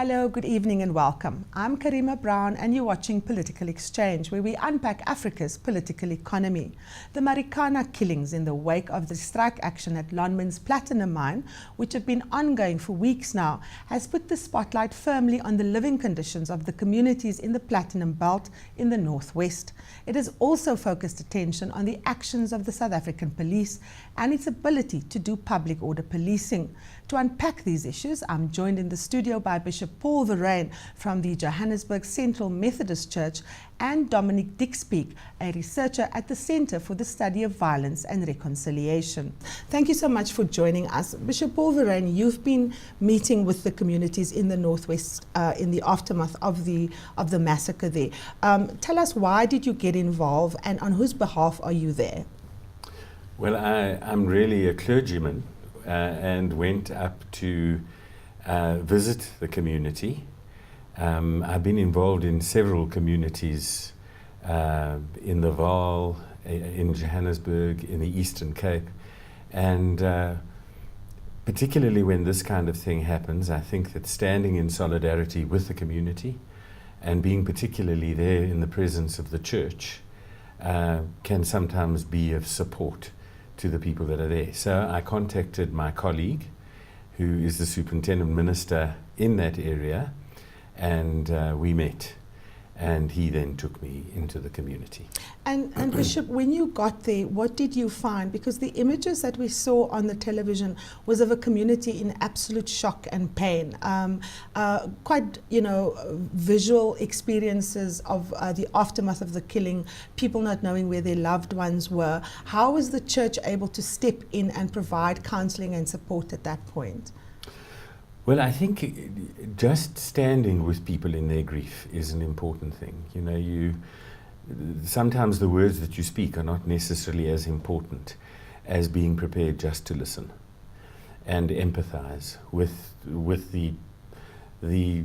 Hello, good evening and welcome. I'm Karima Brown and you're watching Political Exchange, where we unpack Africa's political economy. The Marikana killings in the wake of the strike action at Lonmin's platinum mine, which have been ongoing for weeks now, has put the spotlight firmly on the living conditions of the communities in the platinum belt in the northwest. It has also focused attention on the actions of the South African police and its ability to do public order policing. To unpack these issues, I'm joined in the studio by Bishop Paul Verryn from the Johannesburg Central Methodist Church and Dominique, a researcher at the Center for the Study of Violence and Reconciliation. Thank you so much for joining us. Bishop Paul Verryn, you've been meeting with the communities in the northwest in the aftermath of the massacre there. Tell us, why did you get involved and on whose behalf are you there? Well, I'm really a clergyman and went up to visit the community. I've been involved in several communities in the Vaal, in Johannesburg, in the Eastern Cape, and particularly when this kind of thing happens, I think that standing in solidarity with the community and being particularly there in the presence of the church can sometimes be of support to the people that are there. So I contacted my colleague, who is the superintendent minister in that area, and we met. And he then took me into the community. And Bishop, when you got there, what did you find? Because the images that we saw on the television was of a community in absolute shock and pain. Quite, visual experiences of the aftermath of the killing, people not knowing where their loved ones were. How was the church able to step in and provide counseling and support at that point? Well, I think just standing with people in their grief is an important thing. Sometimes the words that you speak are not necessarily as important as being prepared just to listen and empathize with the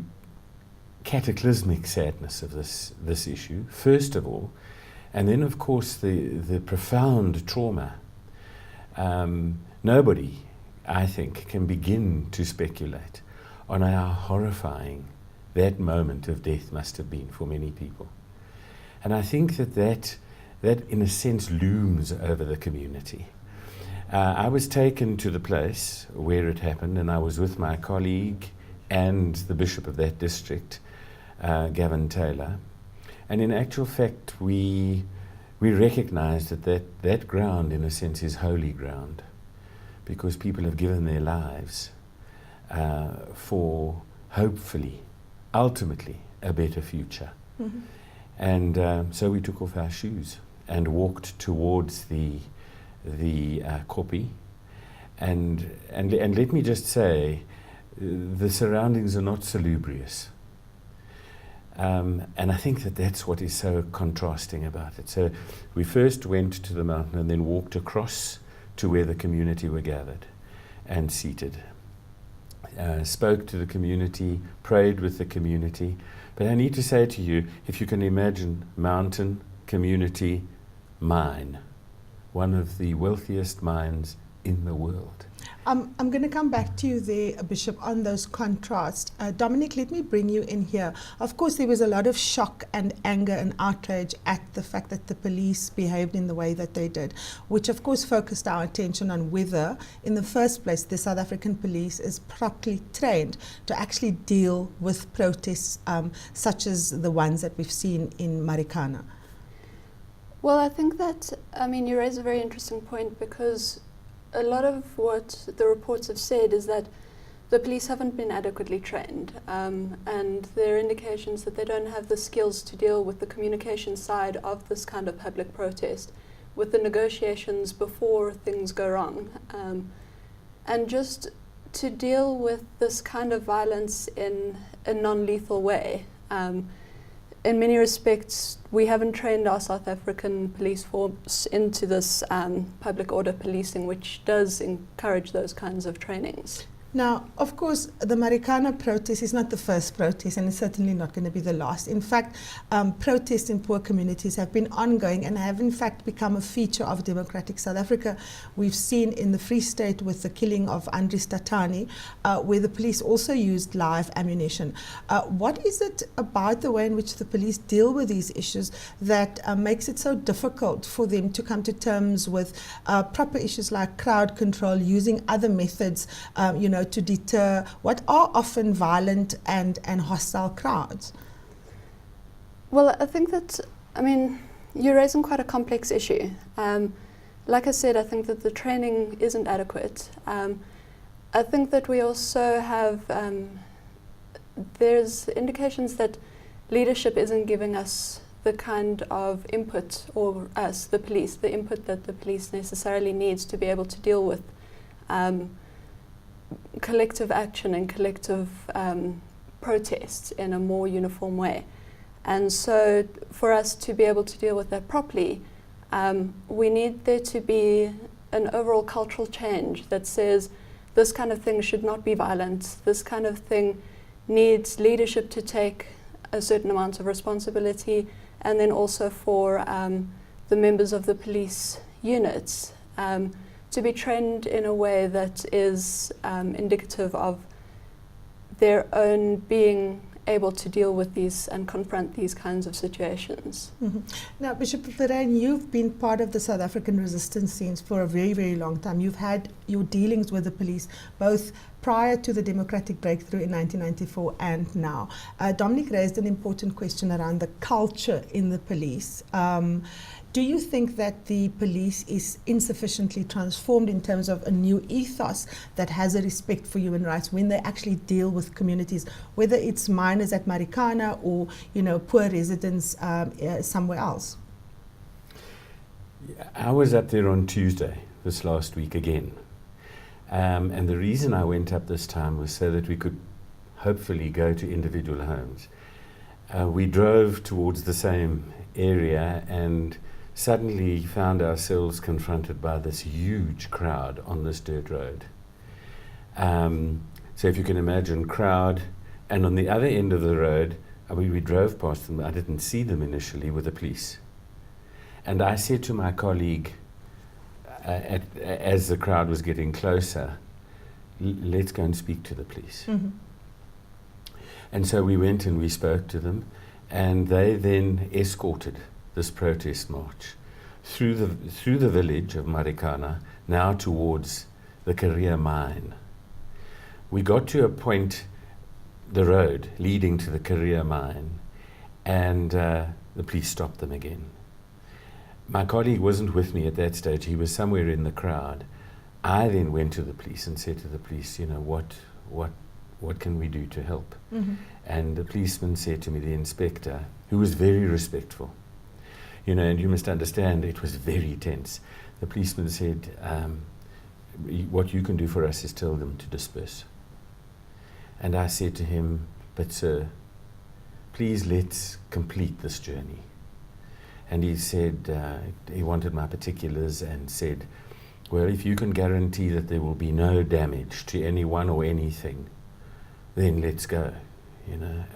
cataclysmic sadness of this issue, first of all, and then of course the profound trauma. Nobody, I think, can begin to speculate on how horrifying that moment of death must have been for many people. And I think that in a sense looms over the community. I was taken to the place where it happened, and I was with my colleague and the bishop of that district, Gavin Taylor. And in actual fact, we recognized that ground, in a sense, is holy ground, because people have given their lives for, hopefully, ultimately, a better future. Mm-hmm. And so we took off our shoes and walked towards the koppie. And let me just say, the surroundings are not salubrious. And I think that's what is so contrasting about it. So we first went to the mountain and then walked across to where the community were gathered and seated. Spoke to the community, prayed with the community. But I need to say to you, if you can imagine mountain, community, mine, one of the wealthiest mines in the world. I'm going to come back to you there, Bishop, on those contrasts. Dominique, let me bring you in here. Of course, there was a lot of shock and anger and outrage at the fact that the police behaved in the way that they did, which of course focused our attention on whether, in the first place, the South African police is properly trained to actually deal with protests such as the ones that we've seen in Marikana. Well, I think that, you raise a very interesting point, because a lot of what the reports have said is that the police haven't been adequately trained, and there are indications that they don't have the skills to deal with the communication side of this kind of public protest, with the negotiations before things go wrong, and just to deal with this kind of violence in a non-lethal way. In many respects, we haven't trained our South African police force into this public order policing, which does encourage those kinds of trainings. Now, of course, the Marikana protest is not the first protest, and it's certainly not going to be the last. In fact, protests in poor communities have been ongoing and have in fact become a feature of democratic South Africa. We've seen in the Free State with the killing of Andries Tatani, where the police also used live ammunition. What is it about the way in which the police deal with these issues that makes it so difficult for them to come to terms with proper issues like crowd control, using other methods, to deter what are often violent and hostile crowds? Well, I think that, you're raising quite a complex issue. Like I said, I think that the training isn't adequate. I think that we also have, there's indications that leadership isn't giving us the kind of input, or us, the police, the input that the police necessarily needs to be able to deal with collective action and collective protests in a more uniform way. And so for us to be able to deal with that properly, we need there to be an overall cultural change that says this kind of thing should not be violent, this kind of thing needs leadership to take a certain amount of responsibility, and then also for the members of the police units to be trained in a way that is indicative of their own being able to deal with these and confront these kinds of situations. Mm-hmm. Now, Bishop Verryn, you've been part of the South African resistance scenes for a very, very long time. You've had your dealings with the police both prior to the democratic breakthrough in 1994 and now. Dominique raised an important question around the culture in the police. Do you think that the police is insufficiently transformed in terms of a new ethos that has a respect for human rights when they actually deal with communities, whether it's miners at Marikana or poor residents somewhere else? I was up there on Tuesday this last week again, and the reason I went up this time was so that we could hopefully go to individual homes. We drove towards the same area and suddenly found ourselves confronted by this huge crowd on this dirt road. So if you can imagine, crowd, and on the other end of the road, we drove past them. I didn't see them initially, with the police. And I said to my colleague, as the crowd was getting closer, let's go and speak to the police. Mm-hmm. And so we went and we spoke to them, and they then escorted this protest march through the village of Marikana, now towards the Curch mine. We got to a point, the road leading to the Curch mine, and the police stopped them again. My colleague wasn't with me at that stage. He was somewhere in the crowd. I then went to the police and said to the police, what can we do to help? Mm-hmm. And the policeman said to me, the inspector, who was very respectful, and you must understand, it was very tense. The policeman said, what you can do for us is tell them to disperse. And I said to him, but sir, please let's complete this journey. And he said, he wanted my particulars and said, well, if you can guarantee that there will be no damage to anyone or anything, then let's go.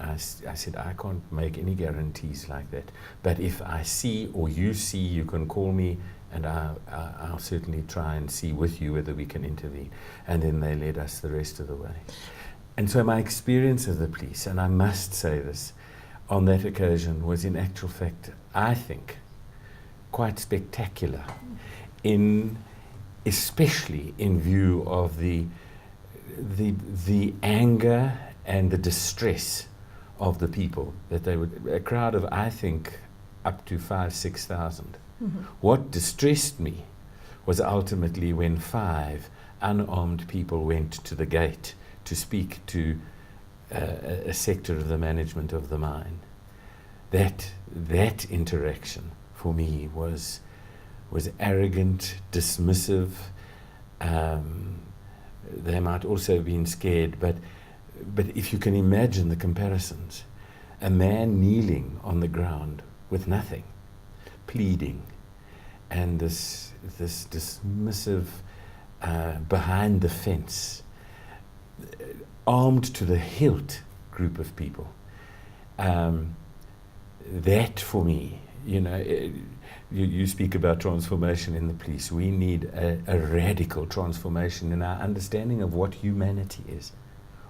I said, I can't make any guarantees like that. But if I see or you see, you can call me, and I'll certainly try and see with you whether we can intervene. And then they led us the rest of the way. And so my experience of the police, and I must say this, on that occasion was in actual fact, I think, quite spectacular, especially in view of the anger and the distress of the people, that they would, a crowd of, I think, up to 5,000-6,000. Mm-hmm. What distressed me was ultimately when 5 unarmed people went to the gate to speak to a sector of the management of the mine. That interaction for me was arrogant, dismissive. They might also have been scared, but if you can imagine the comparisons, a man kneeling on the ground with nothing, pleading, and this dismissive behind the fence. armed to the hilt group of people. That for me, you speak about transformation in the police. We need a radical transformation in our understanding of what humanity is.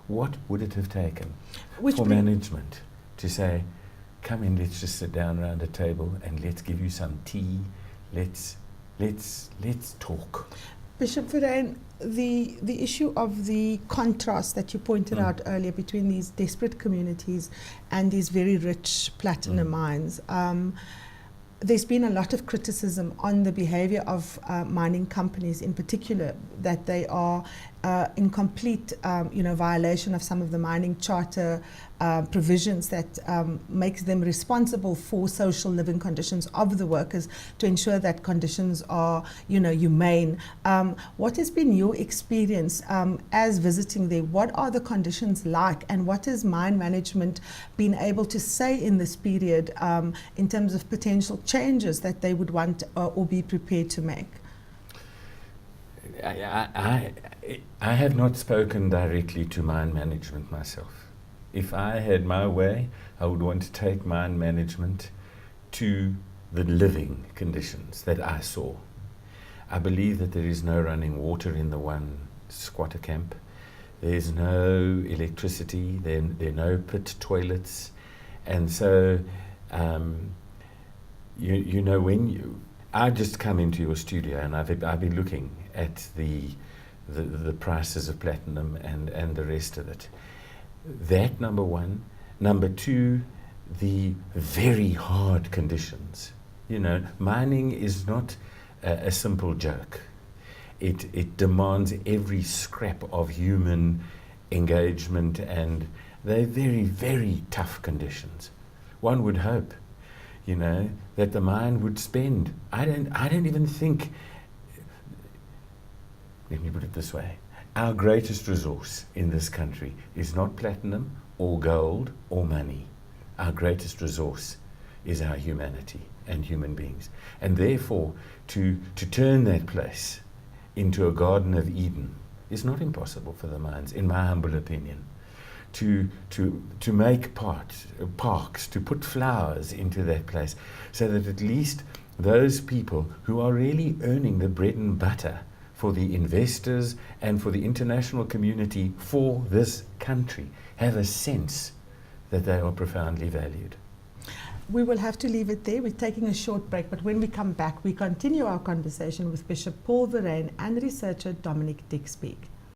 What would it have taken for management to say, come in, let's just sit down around a table and let's give you some tea, let's talk. Bishop Verryn, the issue of the contrast that you pointed out earlier between these desperate communities and these very rich platinum mines, there's been a lot of criticism on the behavior of mining companies in particular, that they are in complete violation of some of the mining charter provisions that makes them responsible for social living conditions of the workers, to ensure that conditions are humane. What has been your experience as visiting there? What are the conditions like, and what has mine management been able to say in this period in terms of potential changes that they would want or be prepared to make? I have not spoken directly to mine management myself. If I had my way, I would want to take mine management to the living conditions that I saw. I believe that there is no running water in the one squatter camp. There's no electricity. There are no pit toilets. And so, I just come into your studio and I've been looking at the prices of platinum and the rest of it. That, number one. Number two, the very hard conditions. Mining is not a simple joke. It demands every scrap of human engagement, and they're very, very tough conditions. One would hope, that the mine would spend. I don't even think. Let me put it this way. Our greatest resource in this country is not platinum or gold or money. Our greatest resource is our humanity and human beings. And therefore, to turn that place into a Garden of Eden is not impossible for the mines, in my humble opinion. To make parks, to put flowers into that place, so that at least those people who are really earning the bread and butter for the investors and for the international community for this country have a sense that they are profoundly valued. We will have to leave it there. We're taking a short break, but when we come back, we continue our conversation with Bishop Paul Verryn and researcher Dominique Speak.